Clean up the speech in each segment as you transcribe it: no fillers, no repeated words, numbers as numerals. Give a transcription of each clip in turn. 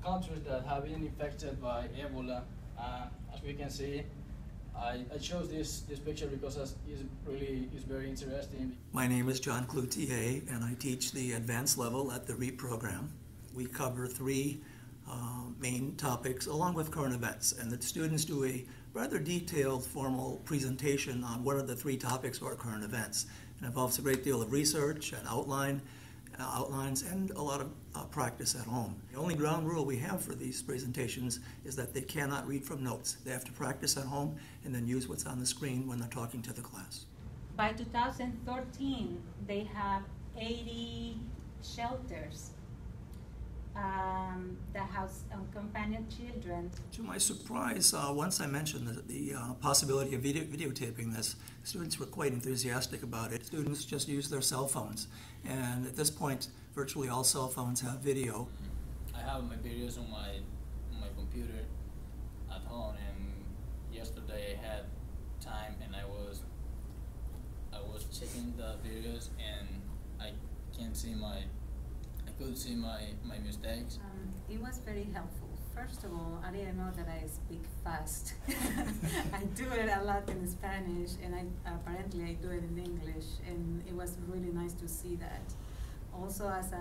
countries that have been infected by Ebola. As we can see, I chose this picture because it's very interesting. My name is John Cloutier, and I teach the advanced level at the REAP program. We cover three main topics along with current events, and the students do a rather detailed formal presentation on what are the three topics or current events. It involves a great deal of research and outlines and a lot of practice at home. The only ground rule we have for these presentations is that they cannot read from notes. They have to practice at home and then use what's on the screen when they're talking to the class. By 2013, they have 80 shelters that house companion children. To my surprise, once I mentioned the possibility of videotaping this, students were quite enthusiastic about it. Students just use their cell phones, and at this point, virtually all cell phones have video. I have my videos on my computer at home, and yesterday I had time, and I was checking the videos, and I could see my mistakes. It was very helpful. First of all, I didn't know that I speak fast. I do it a lot in Spanish, and apparently I do it in English, and it was really nice to see that. Also, as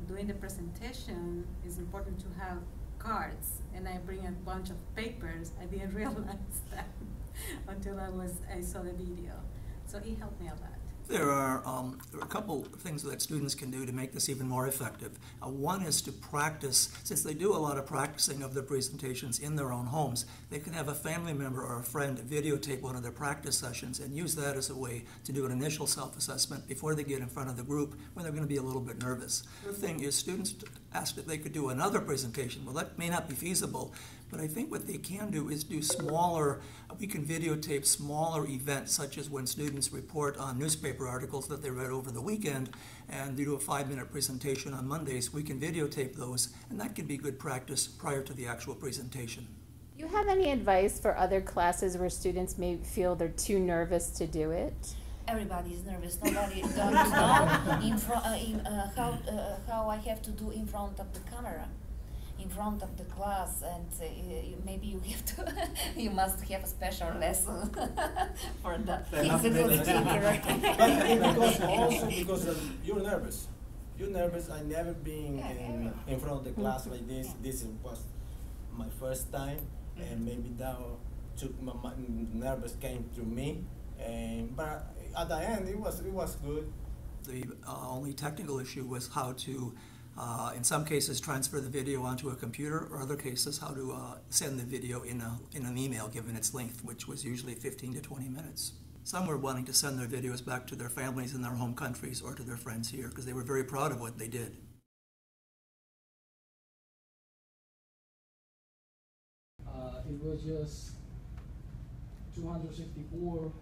doing the presentation, it's important to have cards, and I bring a bunch of papers. I didn't realize that until I saw the video. So it helped me a lot. There are a couple of things that students can do to make this even more effective. One is to practice, since they do a lot of practicing of their presentations in their own homes, they can have a family member or a friend videotape one of their practice sessions and use that as a way to do an initial self-assessment before they get in front of the group when they're going to be a little bit nervous. The thing is, students asked if they could do another presentation. Well, that may not be feasible, but I think what they can do is do we can videotape smaller events, such as when students report on newspaper articles that they read over the weekend, and they do a 5-minute presentation on Mondays. We can videotape those, and that can be good practice prior to the actual presentation. Do you have any advice for other classes where students may feel they're too nervous to do it? Everybody is nervous. Nobody don't know how I have to do in front of the camera, in front of the class, and maybe you have to. You must have a special lesson for that. He's a good speaker. because you're nervous. You're nervous. I never been in front of the class like this. This was my first time, and maybe that my nervous came to me. But at the end, it was good. The only technical issue was how to, in some cases, transfer the video onto a computer, or other cases, how to send the video in an email given its length, which was usually 15 to 20 minutes. Some were wanting to send their videos back to their families in their home countries or to their friends here because they were very proud of what they did. It was just 264